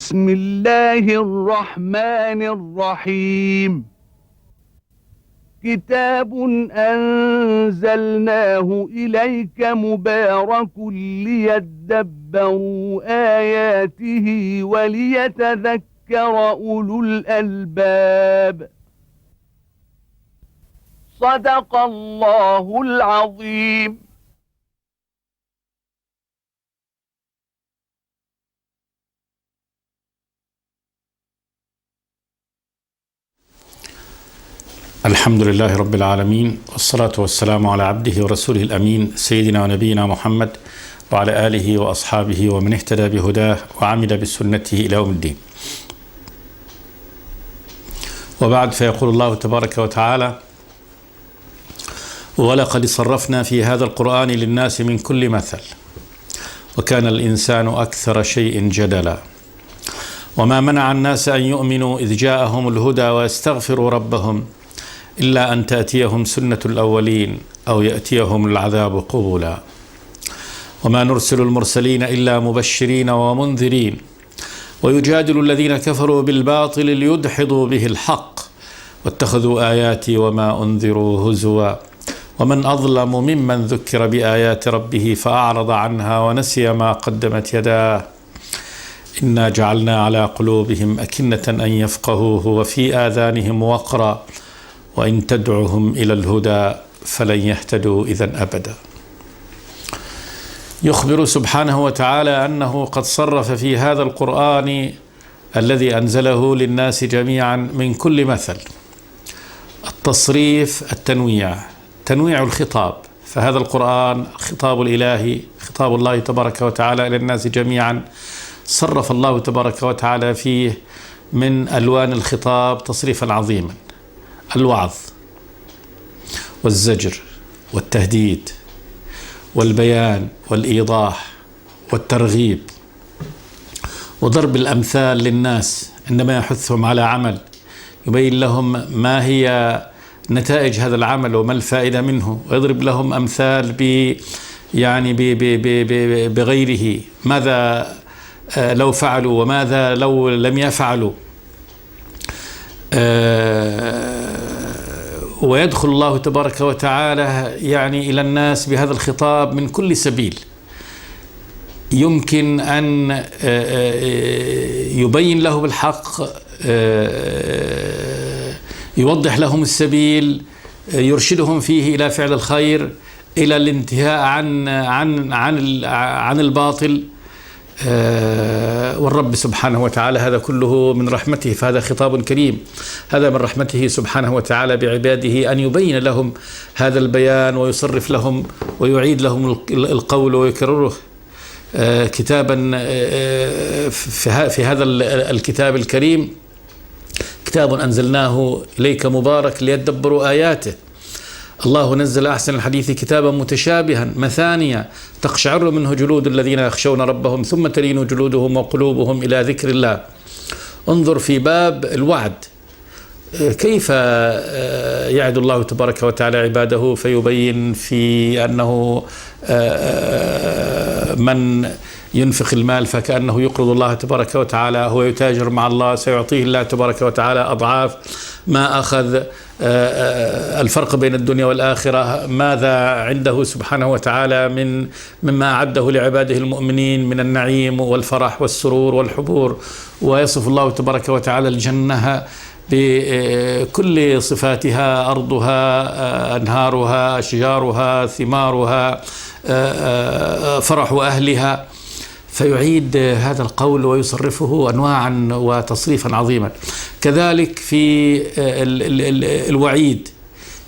بسم الله الرحمن الرحيم. كتاب أنزلناه إليك مبارك ليدبروا آياته وليتذكر أولو الألباب. صدق الله العظيم. الحمد لله رب العالمين، والصلاة والسلام على عبده ورسوله الأمين سيدنا ونبينا محمد وعلى آله وأصحابه ومن اهتدى بهداه وعمل بسنته إلى يوم الدين. وبعد، فيقول الله تبارك وتعالى: ولقد صرفنا في هذا القرآن للناس من كل مثل وكان الإنسان أكثر شيء جدلا وما منع الناس أن يؤمنوا إذ جاءهم الهدى ويستغفروا ربهم إلا أن تأتيهم سنة الأولين أو يأتيهم العذاب قبلا وما نرسل المرسلين إلا مبشرين ومنذرين ويجادل الذين كفروا بالباطل ليدحضوا به الحق واتخذوا آياتي وما أنذروا هزوا ومن أظلم ممن ذكر بآيات ربه فأعرض عنها ونسي ما قدمت يداه إنا جعلنا على قلوبهم أكنة أن يفقهوه وفي آذانهم وقرا وإن تدعهم إلى الهدى فلن يهتدوا إذن أبدا. يخبر سبحانه وتعالى أنه قد صرف في هذا القرآن الذي أنزله للناس جميعا من كل مثل. التصريف تنويع الخطاب، فهذا القرآن خطاب الإلهي، خطاب الله تبارك وتعالى إلى الناس جميعا، صرف الله تبارك وتعالى فيه من ألوان الخطاب تصريفا عظيما: الوعظ والزجر والتهديد والبيان والإيضاح والترغيب وضرب الأمثال للناس عندما يحثهم على عمل، يبين لهم ما هي نتائج هذا العمل وما الفائدة منه، ويضرب لهم أمثال بغيره، ماذا لو فعلوا وماذا لو لم يفعلوا. ويدخل الله تبارك وتعالى إلى الناس بهذا الخطاب من كل سبيل يمكن أن يبين لهم الحق، يوضح لهم السبيل، يرشدهم فيه إلى فعل الخير، إلى الانتهاء عن الباطل. والرب سبحانه وتعالى هذا كله من رحمته، فهذا خطاب كريم، هذا من رحمته سبحانه وتعالى بعباده أن يبين لهم هذا البيان ويصرف لهم ويعيد لهم القول ويكرره. كتابا في هذا الكتاب الكريم كتاب أنزلناه إليك مبارك ليدبروا آياته. الله نزل أحسن الحديث كتابا متشابها مثانيا تقشعر منه جلود الذين يخشون ربهم ثم تلين جلودهم وقلوبهم إلى ذكر الله. انظر في باب الوعد كيف يعد الله تبارك وتعالى عباده، فيبين في أنه من ينفق المال فكأنه يقرض الله تبارك وتعالى، هو يتاجر مع الله، سيعطيه الله تبارك وتعالى أضعاف ما أخذ. الفرق بين الدنيا والآخرة ماذا عنده سبحانه وتعالى مما أعده لعباده المؤمنين من النعيم والفرح والسرور والحبور. ويصف الله تبارك وتعالى الجنة بكل صفاتها: أرضها، أنهارها، أشجارها، ثمارها، فرح أهلها. فيعيد هذا القول ويصرفه أنواعا وتصريفا عظيما. كذلك في الوعيد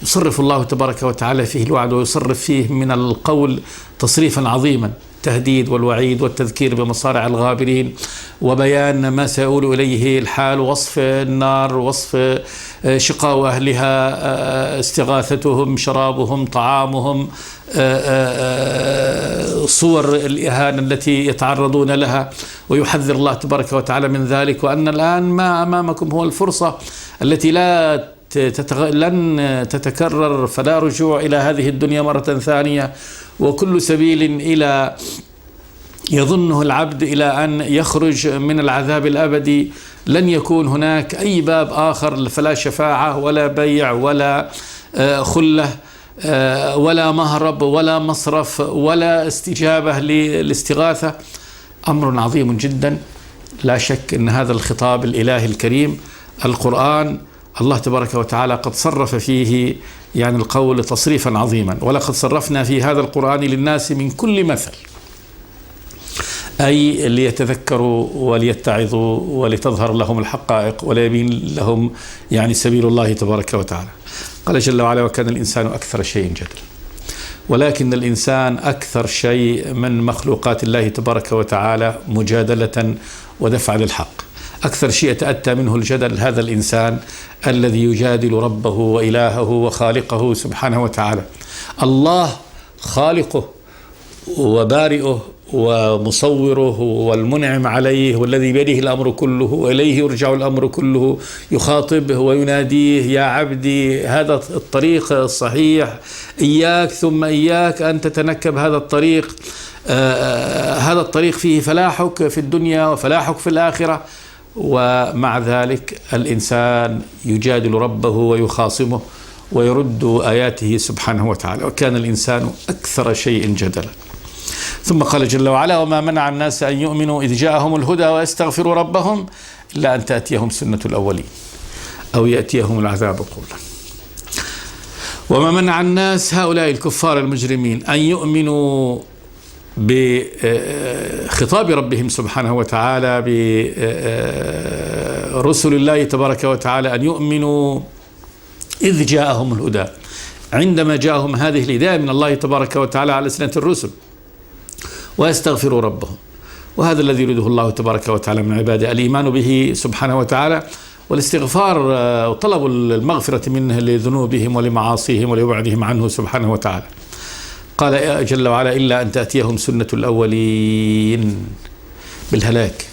يصرف الله تبارك وتعالى فيه الوعد ويصرف فيه من القول تصريفا عظيما: التهديد والوعيد والتذكير بمصارع الغابرين وبيان ما سيؤول إليه الحال، وصف النار، وصف شقاء أهلها، استغاثتهم، شرابهم، طعامهم، صور الإهانة التي يتعرضون لها، ويحذر الله تبارك وتعالى من ذلك، وأن الآن ما أمامكم هو الفرصة التي لن تتكرر، فلا رجوع إلى هذه الدنيا مرة ثانية، وكل سبيل يظنه العبد إلى أن يخرج من العذاب الأبدي. لن يكون هناك أي باب آخر، فلا شفاعة ولا بيع ولا خلة ولا مهرب ولا مصرف ولا استجابة للاستغاثة. أمر عظيم جدا. لا شك أن هذا الخطاب الإلهي الكريم القرآن الله تبارك وتعالى قد صرف فيه يعني القول تصريفا عظيما. ولقد صرفنا في هذا القرآن للناس من كل مثل، أي ليتذكروا وليتعظوا ولتظهر لهم الحقائق وليبين لهم يعني سبيل الله تبارك وتعالى. قال جل وعلا: وكان الإنسان أكثر شيء جدلا. ولكن الإنسان أكثر شيء من مخلوقات الله تبارك وتعالى مجادلة ودفع للحق. أكثر شيء يتأتى منه الجدل هذا الإنسان الذي يجادل ربه وإلهه وخالقه سبحانه وتعالى. الله خالقه وبارئه ومصوره والمنعم عليه والذي بيده الأمر كله وإليه يرجع الأمر كله، يخاطبه ويناديه: يا عبدي هذا الطريق الصحيح، إياك ثم إياك أن تتنكب هذا الطريق. هذا الطريق فيه فلاحك في الدنيا وفلاحك في الآخرة. ومع ذلك الإنسان يجادل ربه ويخاصمه ويرد آياته سبحانه وتعالى. وكان الإنسان أكثر شيء جدلا. ثم قال جل وعلا: وما منع الناس أن يؤمنوا إذ جاءهم الهدى ويستغفروا ربهم إلا أن تأتيهم سنة الأولين أو يأتيهم العذاب قبلا. وما منع الناس هؤلاء الكفار المجرمين أن يؤمنوا بخطاب ربهم سبحانه وتعالى برسل الله تبارك وتعالى، أن يؤمنوا إذ جاءهم الهدى، عندما جاءهم هذه الهداية من الله تبارك وتعالى على ألسنة الرسل، ويستغفروا ربهم. وهذا الذي يريده الله تبارك وتعالى من عباده، الإيمان به سبحانه وتعالى والاستغفار وطلب المغفرة منه لذنوبهم ولمعاصيهم ولبعدهم عنه سبحانه وتعالى. قال جل وعلا: إلا أن تأتيهم سنة الأولين، بالهلاك.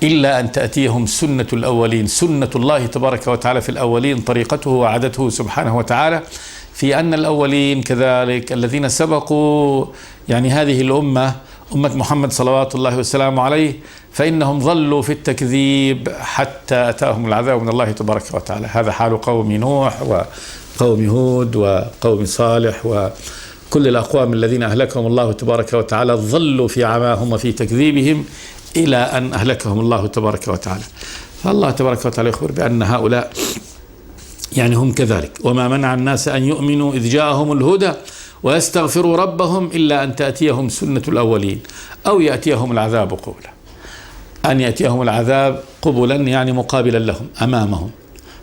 إلا أن تأتيهم سنة الأولين، سنة الله تبارك وتعالى في الأولين، طريقته وعادته سبحانه وتعالى في أن الأولين كذلك الذين سبقوا يعني هذه الأمة، أمة محمد صلوات الله وسلامه عليه، فإنهم ظلوا في التكذيب حتى أتاهم العذاب من الله تبارك وتعالى. هذا حال قوم نوح وقوم هود وقوم صالح وكل الأقوام الذين أهلكهم الله تبارك وتعالى، ظلوا في عماهم وفي تكذيبهم إلى أن أهلكهم الله تبارك وتعالى. فالله تبارك وتعالى يخبر بأن هؤلاء يعني هم كذلك. وما منع الناس أن يؤمنوا إذ جاءهم الهدى ويستغفروا ربهم إلا أن تأتيهم سنة الأولين أو يأتيهم العذاب قبلا. أن يأتيهم العذاب قبلا يعني مقابلا لهم أمامهم،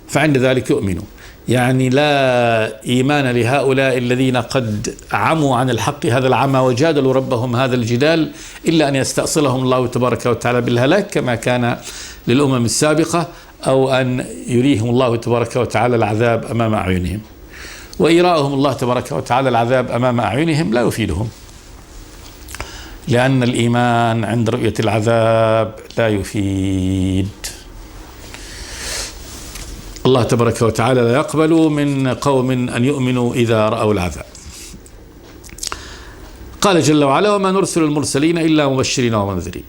فعند ذلك يؤمنوا. يعني لا إيمان لهؤلاء الذين قد عموا عن الحق هذا العمى وجادلوا ربهم هذا الجدال إلا أن يستأصلهم الله تبارك وتعالى بالهلاك كما كان للأمم السابقة، أو أن يريهم الله تبارك وتعالى العذاب أمام أعينهم. وإيراءهم الله تبارك وتعالى العذاب أمام أعينهم لا يفيدهم، لأن الإيمان عند رؤية العذاب لا يفيد. الله تبارك وتعالى لا يقبل من قوم أن يؤمنوا إذا رأوا العذاب. قال جل وعلا: وما نرسل المرسلين إلا مبشرين ومنذرين.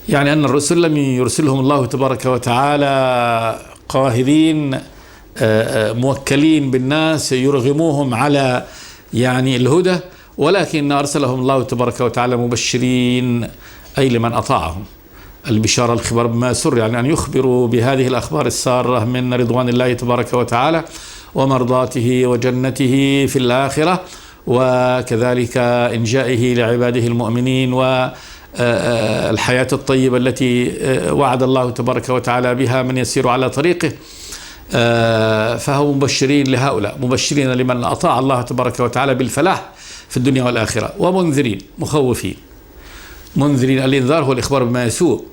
يعني أن الرسل لم يرسلهم الله تبارك وتعالى قاهرين موكلين بالناس يرغموهم على يعني الهدى، ولكن أرسلهم الله تبارك وتعالى مبشرين، أي لمن أطاعهم. البشارة الخبر بما سر، يعني أن يخبروا بهذه الأخبار السارة من رضوان الله تبارك وتعالى ومرضاته وجنته في الآخرة، وكذلك إنجائه لعباده المؤمنين والحياة الطيبة التي وعد الله تبارك وتعالى بها من يسير على طريقه. فهم مبشرين لهؤلاء، مبشرين لمن أطاع الله تبارك وتعالى بالفلاح في الدنيا والآخرة، ومنذرين مخوفين. منذرين، الإنذار هو الإخبار بما يسوء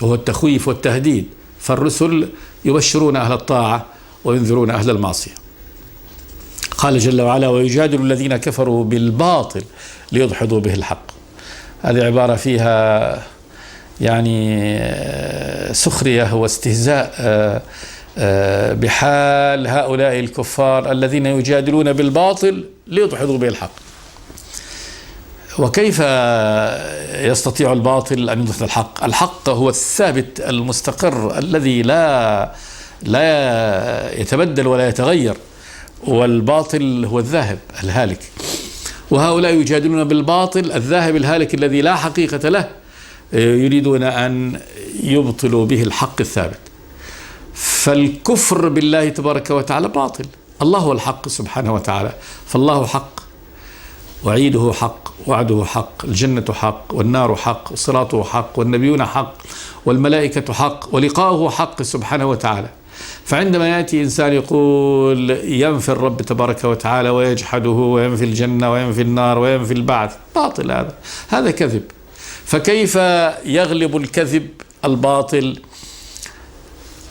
وهو التخويف والتهديد، فالرسل يبشرون أهل الطاعة وينذرون أهل المعصية. قال جل وعلا: ويجادل الذين كفروا بالباطل ليدحضوا به الحق. هذه عبارة فيها يعني سخرية واستهزاء بحال هؤلاء الكفار الذين يجادلون بالباطل ليدحضوا به الحق. وكيف يستطيع الباطل أن يضهر الحق؟ الحق هو الثابت المستقر الذي لا يتبدل ولا يتغير، والباطل هو الذاهب الهالك. وهؤلاء يجادلون بالباطل الذاهب الهالك الذي لا حقيقة له، يريدون أن يبطلوا به الحق الثابت. فالكفر بالله تبارك وتعالى باطل. الله هو الحق سبحانه وتعالى، فالله حق، وعيده حق، وعده حق، الجنة حق، والنار حق، وصراطه حق، والنبيون حق، والملائكة حق، ولقاؤه حق سبحانه وتعالى. فعندما يأتي إنسان يقول ينفي الرب تبارك وتعالى ويجحده وينفي الجنة وينفي النار وينفي البعث، باطل، هذا كذب. فكيف يغلب الكذب الباطل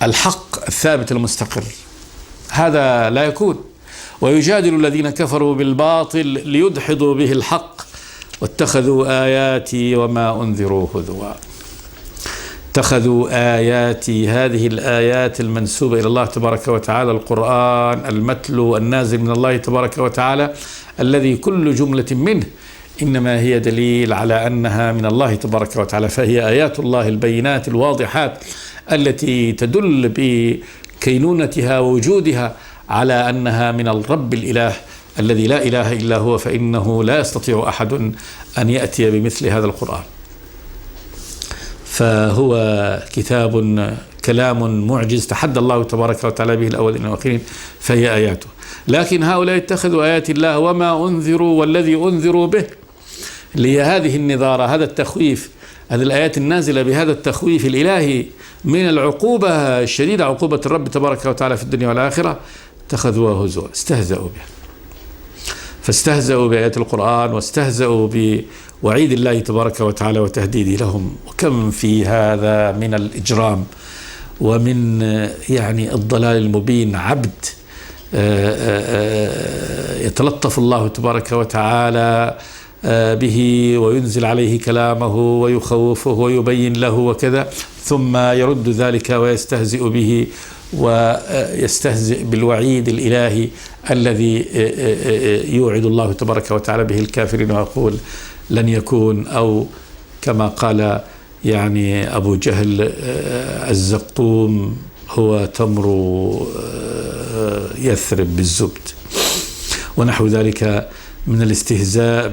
الحق الثابت المستقر؟ هذا لا يكون. ويجادل الذين كفروا بالباطل ليدحضوا به الحق، واتخذوا آياتي وما أنذروا هزوا. اتخذوا آياتي، هذه الآيات المنسوبة إلى الله تبارك وتعالى، القرآن المتلو النازل من الله تبارك وتعالى، الذي كل جملة منه إنما هي دليل على أنها من الله تبارك وتعالى، فهي آيات الله البينات الواضحات التي تدل بكينونتها ووجودها على أنها من الرب الإله الذي لا إله إلا هو، فإنه لا يستطيع أحد أن يأتي بمثل هذا القرآن. فهو كتاب كلام معجز تحدى الله تبارك وتعالى به الأولين والآخرين، فهي آياته. لكن هؤلاء اتخذوا آيات الله وما أنذروا والذي أنذروا به، اللي هي هذه النظارة، هذا التخويف، هذه الآيات النازلة بهذا التخويف الإلهي من العقوبة الشديدة، عقوبة الرب تبارك وتعالى في الدنيا والآخرة، اتخذوها هزوا، استهزأوا بها. فاستهزأوا بآيات القرآن، واستهزأوا بوعيد الله تبارك وتعالى وتهديده لهم. وكم في هذا من الإجرام ومن الضلال المبين. عبد يتلطف الله تبارك وتعالى به وينزل عليه كلامه ويخوفه ويبين له وكذا، ثم يرد ذلك ويستهزئ به ويستهزئ بالوعيد الإلهي الذي يوعد الله تبارك وتعالى به الكافرين، ويقول لن يكون، أو كما قال أبو جهل الزقوم هو تمر يثرب بالزبد، ونحو ذلك من الاستهزاء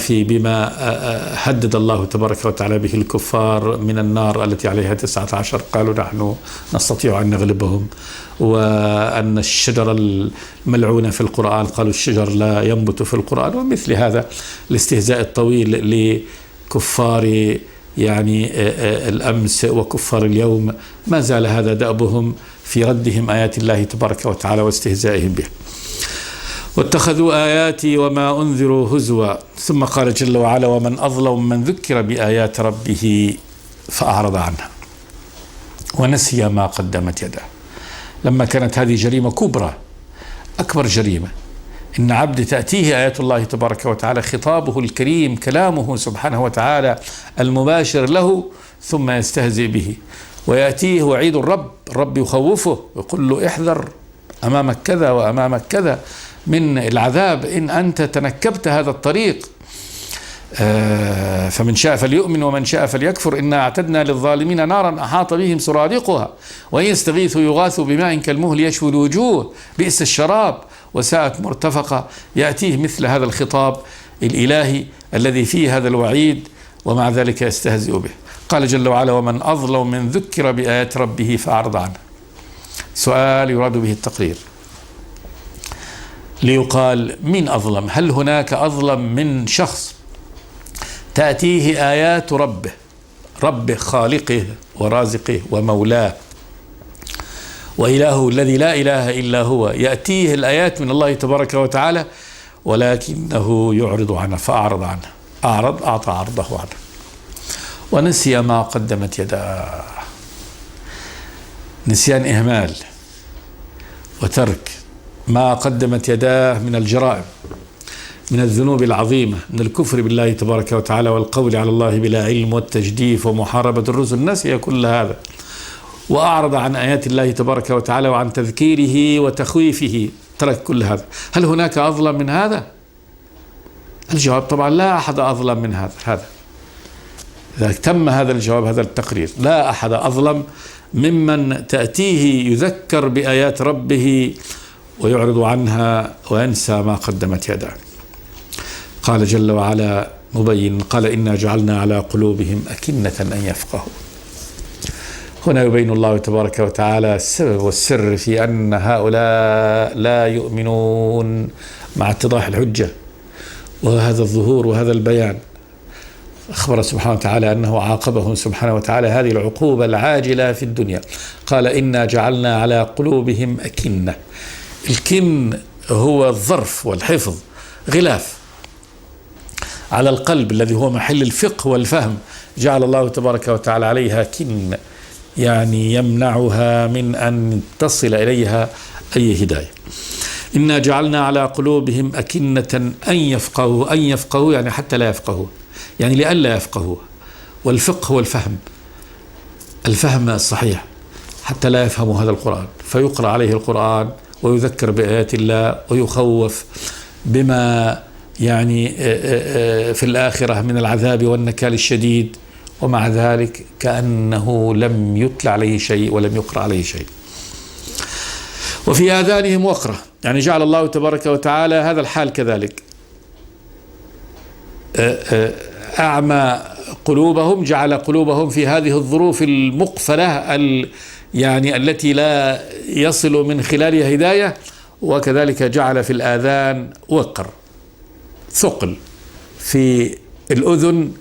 بما هدد الله تبارك وتعالى به الكفار من النار التي عليها 19، قالوا نحن نستطيع أن نغلبهم. وأن الشجر الملعونة في القرآن قالوا الشجر لا ينبت في القرآن، ومثل هذا الاستهزاء الطويل لكفار الأمس وكفار اليوم، ما زال هذا دأبهم في ردهم آيات الله تبارك وتعالى واستهزائهم به. واتخذوا آياتي وما أنذروا هزوا. ثم قال جل وعلا ومن أظلم من ذكر بآيات ربه فأعرض عنها ونسي ما قدمت يده. لما كانت هذه جريمة كبرى، أكبر جريمة، إن عبد تأتيه آيات الله تبارك وتعالى، خطابه الكريم، كلامه سبحانه وتعالى المباشر له، ثم يستهزئ به، ويأتيه وعيد الرب يخوفه ويقول له احذر، أمامك كذا وأمامك كذا من العذاب إن أنت تنكبت هذا الطريق. فمن شاء فليؤمن ومن شاء فليكفر إنا أعتدنا للظالمين نارا أحاط بهم سرادقها وإن يستغيثوا يغاثوا بماء كالمهل يشوي الوجوه بئس الشراب وساءت مرتفقة. يأتيه مثل هذا الخطاب الإلهي الذي فيه هذا الوعيد، ومع ذلك يستهزئ به. قال جل وعلا ومن أظلم من ذكر بآيات ربه فأعرض عنه. سؤال يراد به التقرير ليقال من أظلم؟ هل هناك أظلم من شخص تأتيه آيات ربه خالقه ورازقه ومولاه وإلهه الذي لا إله إلا هو، يأتيه الآيات من الله تبارك وتعالى ولكنه يعرض عنها؟ فأعرض عنها، أعطى عرضه عنه ونسي ما قدمت يداه. نسيان، إهمال وترك ما قدمت يداه من الجرائم، من الذنوب العظيمة، من الكفر بالله تبارك وتعالى والقول على الله بلا علم والتجديف ومحاربة الرسل. نسي كل هذا وأعرض عن آيات الله تبارك وتعالى وعن تذكيره وتخويفه، ترك كل هذا. هل هناك أظلم من هذا؟ الجواب طبعا لا أحد أظلم من هذا. إذا تم هذا الجواب، هذا التقرير، لا أحد أظلم ممن تأتيه يذكر بآيات ربه ويعرض عنها وينسى ما قدمت يداه. قال جل وعلا مبين، قال إنا جعلنا على قلوبهم أكنة أن يفقهوا. هنا يبين الله تبارك وتعالى السبب والسر في أن هؤلاء لا يؤمنون مع اتضاح الحجة وهذا الظهور وهذا البيان. أخبر سبحانه وتعالى أنه عاقبهم سبحانه وتعالى هذه العقوبة العاجلة في الدنيا. قال إنا جعلنا على قلوبهم أكنة. الكن هو الظرف والحفظ، غلاف على القلب الذي هو محل الفقه والفهم، جعل الله تبارك وتعالى عليها كن، يعني يمنعها من أن تصل إليها أي هداية. إنا جعلنا على قلوبهم أكنة أن يفقهوا. أن يفقهوا يعني حتى لا يفقهوا، يعني لئلا يفقهوا. والفقه هو الفهم الصحيح، حتى لا يفهموا هذا القرآن، فيقرأ عليه القرآن ويذكر بآيات الله ويخوف بما يعني في الآخرة من العذاب والنكال الشديد، ومع ذلك كأنه لم يتلى عليه شيء ولم يقرأ عليه شيء. وفي آذانهم وقرة، يعني جعل الله تبارك وتعالى هذا الحال كذلك. أعمى قلوبهم، جعل قلوبهم في هذه الظروف المقفلة يعني التي لا يصل من خلالها هداية، وكذلك جعل في الآذان وقر، ثقل في الأذن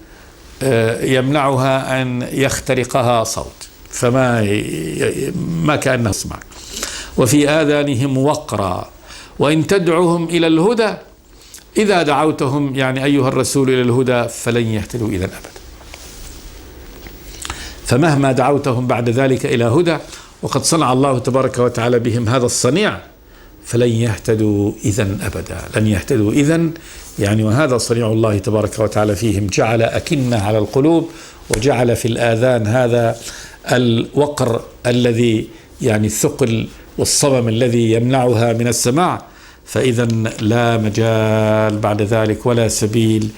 يمنعها أن يخترقها صوت، ما كأنه يسمع. وفي آذانهم وقرا وإن تدعوهم إلى الهدى، إذا دعوتهم يعني أيها الرسول إلى الهدى فلن يهتدوا إذا أبدا. فمهما دعوتهم بعد ذلك إلى هدى، وقد صنع الله تبارك وتعالى بهم هذا الصنيع، فلن يهتدوا إذا أبدا. لن يهتدوا إذا يعني، وهذا صنيع الله تبارك وتعالى فيهم. جعل أكنة على القلوب، وجعل في الآذان هذا الوقر الذي يعني الثقل والصمم الذي يمنعها من السماع، فإذا لا مجال بعد ذلك ولا سبيل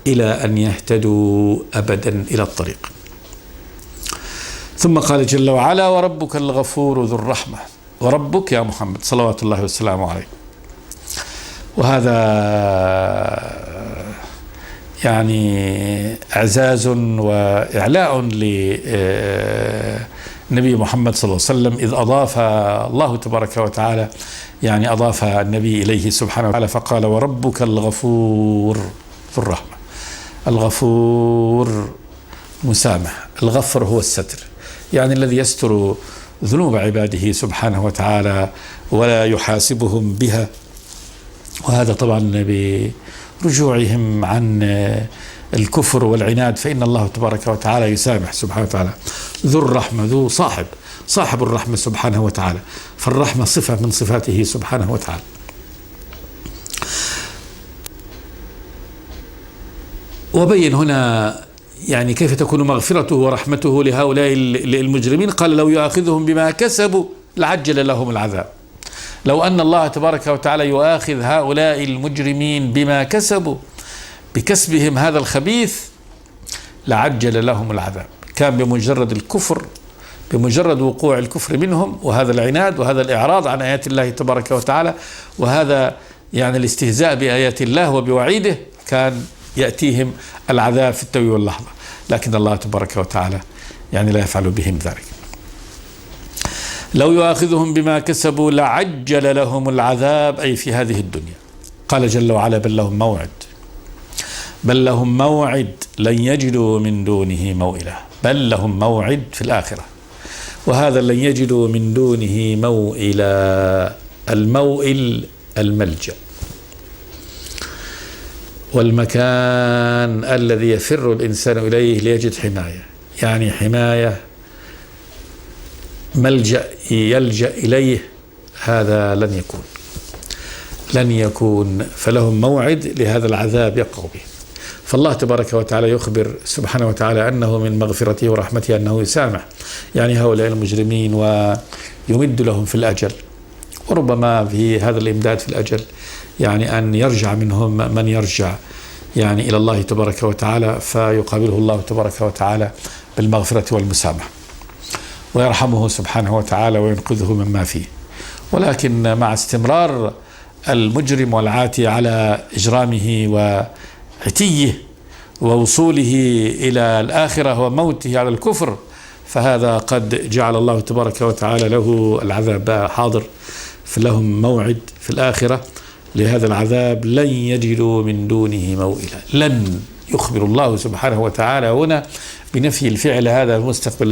إلى أن يهتدوا أبدا إلى الطريق. ثم قال جل وعلا وربك الغفور ذو الرحمة. وربك يا محمد صلوات الله وسلامه عليه. وهذا يعني إعزاز وإعلاء لنبي محمد صلى الله عليه وسلم، إذ أضاف الله تبارك وتعالى يعني أضاف النبي إليه سبحانه وتعالى، فقال وربك الغفور ذو الرحمة. الغفور مسامح، الغفر هو الستر، يعني الذي يستر ذنوب عباده سبحانه وتعالى ولا يحاسبهم بها. وهذا طبعا برجوعهم عن الكفر والعناد، فإن الله تبارك وتعالى يسامح سبحانه وتعالى. ذو الرحمة، ذو صاحب الرحمة سبحانه وتعالى، فالرحمة صفة من صفاته سبحانه وتعالى. وبين هنا يعني كيف تكون مغفرته ورحمته لهؤلاء المجرمين. قال لو يؤاخذهم بما كسبوا لعجل لهم العذاب. لو أن الله تبارك وتعالى يؤاخذ هؤلاء المجرمين بما كسبوا، بكسبهم هذا الخبيث، لعجل لهم العذاب. كان بمجرد الكفر، بمجرد وقوع الكفر منهم وهذا العناد وهذا الإعراض عن آيات الله تبارك وتعالى وهذا يعني الاستهزاء بآيات الله وبوعيده، كان يأتيهم العذاب في التو واللحظة. لكن الله تبارك وتعالى يعني لا يفعل بهم ذلك. لو يؤاخذهم بما كسبوا لعجل لهم العذاب، أي في هذه الدنيا. قال جل وعلا بل لهم موعد لن يجدوا من دونه موئلا. بل لهم موعد في الآخرة، وهذا لن يجدوا من دونه موئلا. الموئل الملجأ والمكان الذي يفر الإنسان إليه ليجد حماية، يعني حماية، ملجأ يلجأ إليه، هذا لن يكون. فلهم موعد لهذا العذاب يقع به. فالله تبارك وتعالى يخبر سبحانه وتعالى أنه من مغفرته ورحمته أنه يسامح يعني هؤلاء المجرمين ويمد لهم في الأجل، وربما في هذا الإمداد في الأجل يعني أن يرجع منهم من يرجع، يعني إلى الله تبارك وتعالى، فيقابله الله تبارك وتعالى بالمغفرة والمسامحة ويرحمه سبحانه وتعالى وينقذه مما فيه. ولكن مع استمرار المجرم والعاتي على إجرامه وعتيه ووصوله إلى الآخرة وموته على الكفر، فهذا قد جعل الله تبارك وتعالى له العذاب حاضر، فلهم موعد في الآخرة لهذا العذاب لن يجدوا من دونه موئلا. لن يخبر الله سبحانه وتعالى هنا بنفي الفعل هذا المستقبل،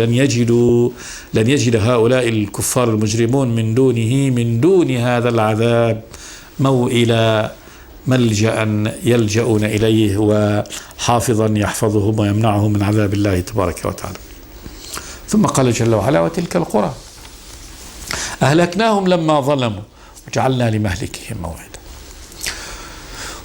لن يجد هؤلاء الكفار المجرمون من دون هذا العذاب موئلا، ملجأ يلجؤون إليه وحافظا يحفظهم ويمنعهم من عذاب الله تبارك وتعالى. ثم قال جل وعلا: وتلك القرى أهلكناهم لما ظلموا وجعلنا لمهلكهم موعدا.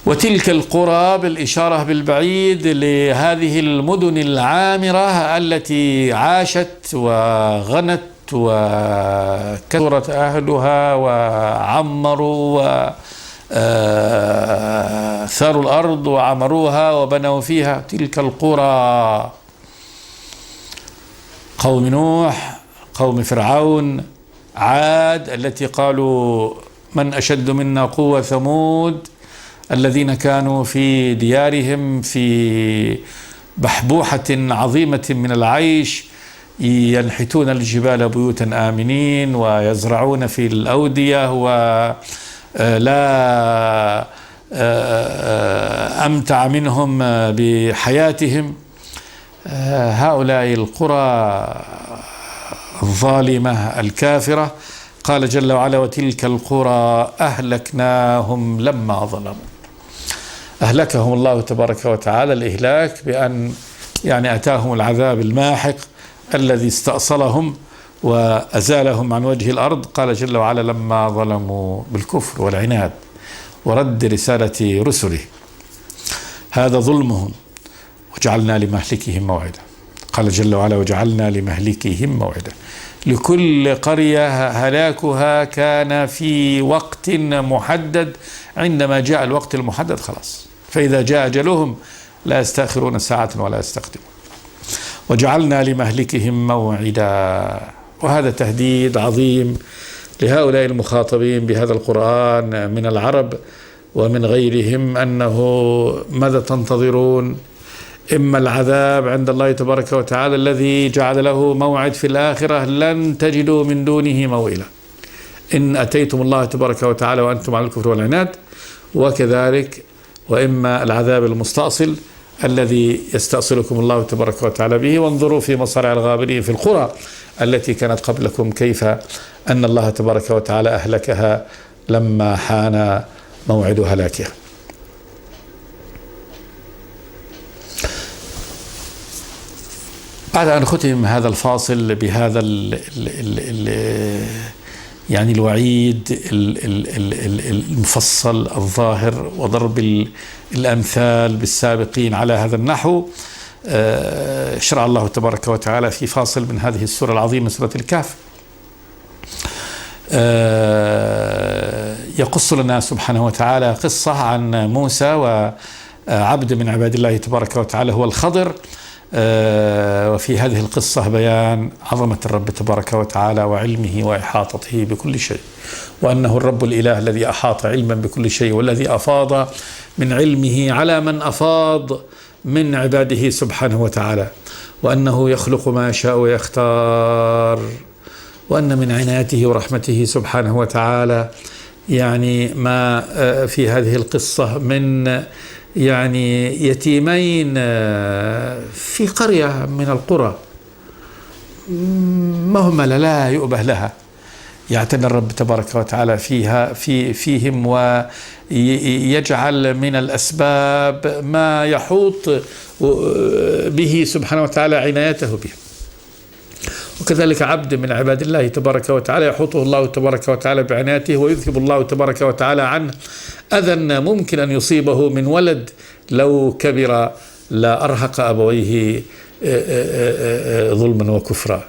وتلك القرى بالإشارة بالبعيد لهذه المدن العامرة التي عاشت وغنت وكثرت أهلها وعمروا وثاروا الأرض وعمروها وبنوا فيها. تلك القرى قوم نوح، قوم فرعون، عاد التي قالوا من أشد منا قوة، ثمود الذين كانوا في ديارهم في بحبوحة عظيمة من العيش ينحتون الجبال بيوتا آمنين ويزرعون في الأودية ولا أمتع منهم بحياتهم. هؤلاء القرى الظالمة الكافرة قال جل وعلا: وتلك القرى أهلكناهم لما ظلموا. أهلكهم الله تبارك وتعالى الإهلاك بأن أتاهم العذاب الماحق الذي استأصلهم وأزالهم عن وجه الأرض. قال جل وعلا: لما ظلموا بالكفر والعناد ورد رسالة رسله، هذا ظلمهم، وجعلنا لمهلكهم موعدا. قال جل وعلا: وجعلنا لمهلكهم موعدا. لكل قرية هلاكها كان في وقت محدد، عندما جاء الوقت المحدد خلاص، فإذا جاء أجلهم لا يستأخرون ساعة ولا يستقدمون. وجعلنا لمهلكهم موعدا. وهذا تهديد عظيم لهؤلاء المخاطبين بهذا القرآن من العرب ومن غيرهم، أنه ماذا تنتظرون؟ إما العذاب عند الله تبارك وتعالى الذي جعل له موعد في الآخرة لن تجدوا من دونه موئلا إن أتيتم الله تبارك وتعالى وأنتم على الكفر والعناد، وكذلك وإما العذاب المستأصل الذي يستأصلكم الله تبارك وتعالى به. وانظروا في مصارع الغابرين في القرى التي كانت قبلكم كيف أن الله تبارك وتعالى أهلكها لما حان موعد هلاكها. بعد أن ختم هذا الفاصل بهذا الوعيد المفصل الظاهر وضرب الأمثال بالسابقين على هذا النحو، شرع الله تبارك وتعالى في فاصل من هذه السورة العظيمة سورة الكهف يقص لنا سبحانه وتعالى قصة عن موسى وعبد من عباد الله تبارك وتعالى هو الخضر. وفي هذه القصة بيان عظمة الرب تبارك وتعالى وعلمه وإحاطته بكل شيء، وأنه الرب الإله الذي أحاط علما بكل شيء، والذي أفاض من علمه على من أفاض من عباده سبحانه وتعالى، وأنه يخلق ما يشاء ويختار، وأن من عنايته ورحمته سبحانه وتعالى ما في هذه القصة من يتيمين في قرية من القرى مهملة لا يؤبه لها، يعتني الرب تبارك وتعالى فيهم ويجعل من الأسباب ما يحوط به سبحانه وتعالى عنايته بهم. وكذلك عبد من عباد الله تبارك وتعالى يحوطه الله تبارك وتعالى بعنايته، ويذهب الله تبارك وتعالى عنه أذى ممكن أن يصيبه من ولد لو كبر لا أرهق أبويه ظلما وكفرا.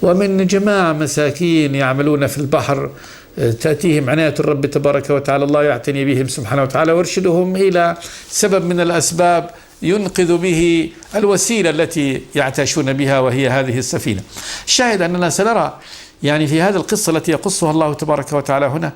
ومن جماعة مساكين يعملون في البحر تأتيهم عناية الرب تبارك وتعالى، الله يعتني بهم سبحانه وتعالى ويرشدهم إلى سبب من الأسباب ينقذ به الوسيلة التي يعتاشون بها، وهي هذه السفينة. الشاهد أننا سنرى يعني في هذه القصة التي يقصها الله تبارك وتعالى هنا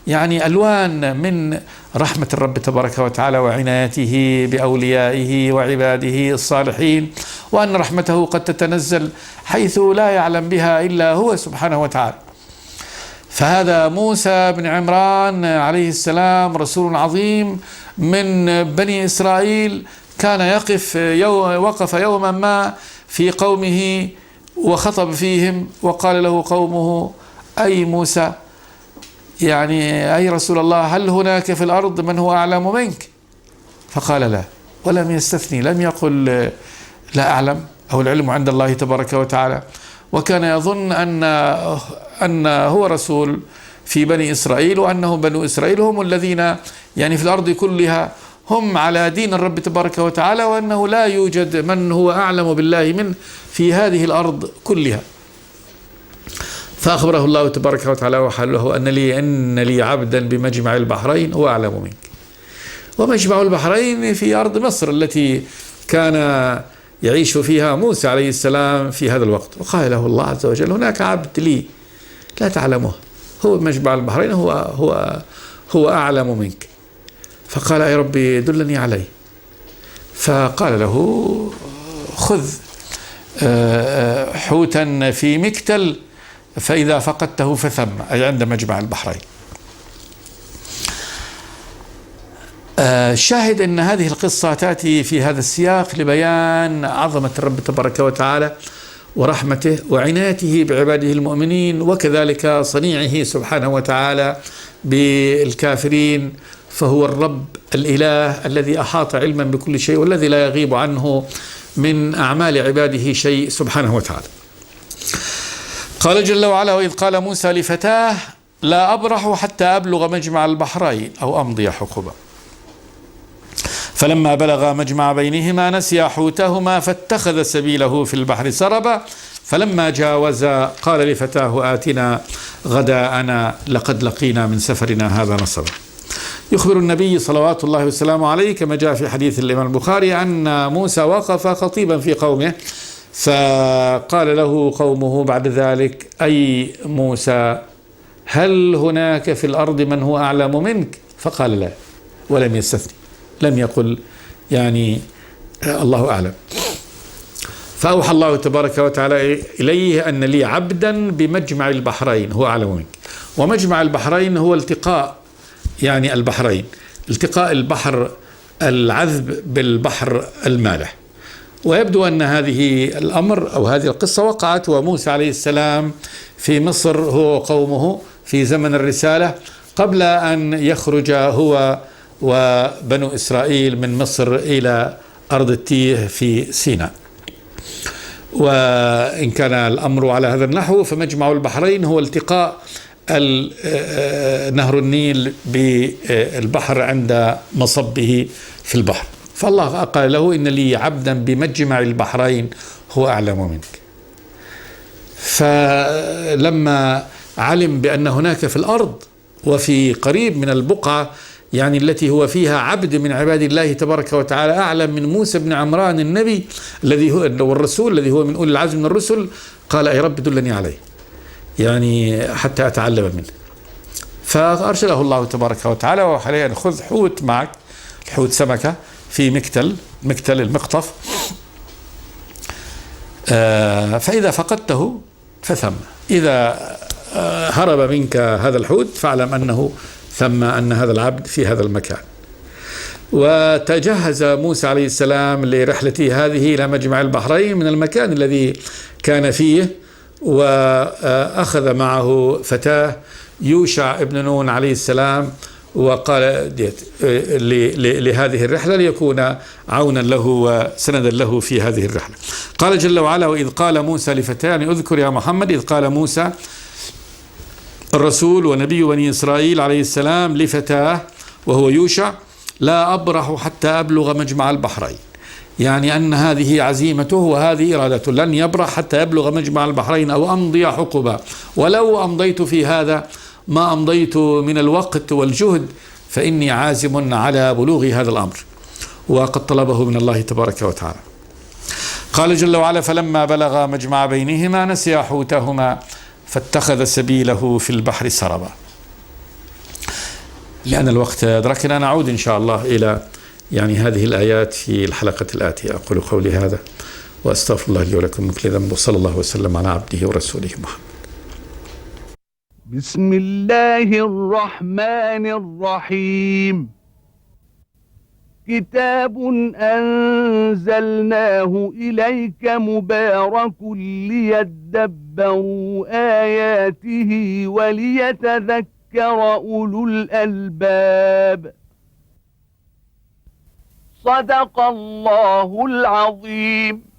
يعني ألوان من رحمة الرب تبارك وتعالى وعنايته بأوليائه وعباده الصالحين، وأن رحمته قد تتنزل حيث لا يعلم بها إلا هو سبحانه وتعالى. فهذا موسى بن عمران عليه السلام رسول عظيم من بني إسرائيل، كان وقف يوما ما في قومه وخطب فيهم وقال له قومه: أي موسى، يعني أي رسول الله، هل هناك في الأرض من هو أعلم منك؟ فقال لا، ولم يستثني، لم يقل لا أعلم أو العلم عند الله تبارك وتعالى، وكان يظن أن هو رسول في بني إسرائيل، وأنهم بنو إسرائيل هم الذين يعني في الأرض كلها هم على دين الرب تبارك وتعالى، وأنه لا يوجد من هو أعلم بالله منه في هذه الأرض كلها. فأخبره الله تبارك وتعالى وحال له أن لي عبدا بمجمع البحرين هو أعلم منك. ومجمع البحرين في أرض مصر التي كان يعيش فيها موسى عليه السلام في هذا الوقت. وقال له الله عز وجل: هناك عبد لي لا تعلمه، هو مجمع البحرين، هو أعلم منك. فقال: يا ربي دلني عليه. فقال له: خذ حوتا في مكتل، فإذا فقدته فثم، أي عند مجمع البحرين. شاهد أن هذه القصة تأتي في هذا السياق لبيان عظمة الرب تبارك وتعالى ورحمته وعنايته بعباده المؤمنين، وكذلك صنيعه سبحانه وتعالى بالكافرين. فهو الرب الإله الذي أحاط علما بكل شيء، والذي لا يغيب عنه من أعمال عباده شيء سبحانه وتعالى. قال جل وعلا: وإذ قال موسى لفتاه لا أبرح حتى أبلغ مجمع البحرين أو أمضي حقبا، فلما بلغ مجمع بينهما نسيا حوتهما فاتخذ سبيله في البحر سربا، فلما جاوزا قال لفتاه آتنا غداءنا لقد لقينا من سفرنا هذا نصبا. يخبر النبي صلوات الله وسلامه عليه كما جاء في حديث الإمام البخاري أن موسى وقف خطيبا في قومه، فقال له قومه بعد ذلك: أي موسى، هل هناك في الأرض من هو أعلم منك؟ فقال لا، ولم يستثني، لم يقل يعني الله أعلم. فأوحى الله تبارك وتعالى إليه أن لي عبدا بمجمع البحرين هو أعلم منك. ومجمع البحرين هو التقاء يعني البحرين، التقاء البحر العذب بالبحر المالح. ويبدو أن هذه الأمر أو هذه القصة وقعت وموسى عليه السلام في مصر هو وقومه في زمن الرسالة، قبل أن يخرج هو وبنو إسرائيل من مصر إلى أرض التيه في سيناء. وإن كان الأمر على هذا النحو فمجمع البحرين هو التقاء نهر النيل بالبحر عند مصبه في البحر. فالله قال له: إن لي عبدا بمجمع البحرين هو أعلم منك. فلما علم بأن هناك في الأرض وفي قريب من البقعة يعني التي هو فيها عبد من عباد الله تبارك وتعالى أعلم من موسى بن عمران النبي الذي هو والرسول الذي هو من أولي العزم من الرسل، قال: يا رب دلني عليه يعني حتى أتعلم منه. فأرسله الله تبارك وتعالى وحاليا خذ حوت معك، الحوت سمكة في مكتل المقطف، فإذا فقدته فثم، إذا هرب منك هذا الحوت فاعلم أنه ثم أن هذا العبد في هذا المكان. وتجهز موسى عليه السلام لرحلته هذه إلى مجمع البحرين من المكان الذي كان فيه، وأخذ معه فتاه يوشع ابن نون عليه السلام، وقال لهذه الرحلة ليكون عونا له وسندا له في هذه الرحلة. قال جل وعلا: وإذ قال موسى لفتاه، يعني اذكر يا محمد إذ قال موسى الرسول ونبي بني إسرائيل عليه السلام لفتاه وهو يوشع: لا أبرح حتى أبلغ مجمع البحرين، يعني أن هذه عزيمته وهذه إرادته، لن يبرح حتى يبلغ مجمع البحرين أو أمضي حقبا، ولو أمضيت في هذا ما أمضيت من الوقت والجهد فإني عازم على بلوغ هذا الأمر، وقد طلبه من الله تبارك وتعالى. قال جل وعلا: فلما بلغا مجمع بينهما نسيا حوتهما فاتخذ سبيله في البحر سربا. لأن الوقت أدركنا نعود إن شاء الله إلى هذه الآيات في الحلقة الآتية. أقول قولي هذا وأستغفر الله لي ولكم من كل ذنب، وصلى الله وسلم على عبده ورسوله محمد. بسم الله الرحمن الرحيم. كتاب أنزلناه إليك مبارك ليدبروا آياته وليتذكر أولو الألباب. صدق الله العظيم.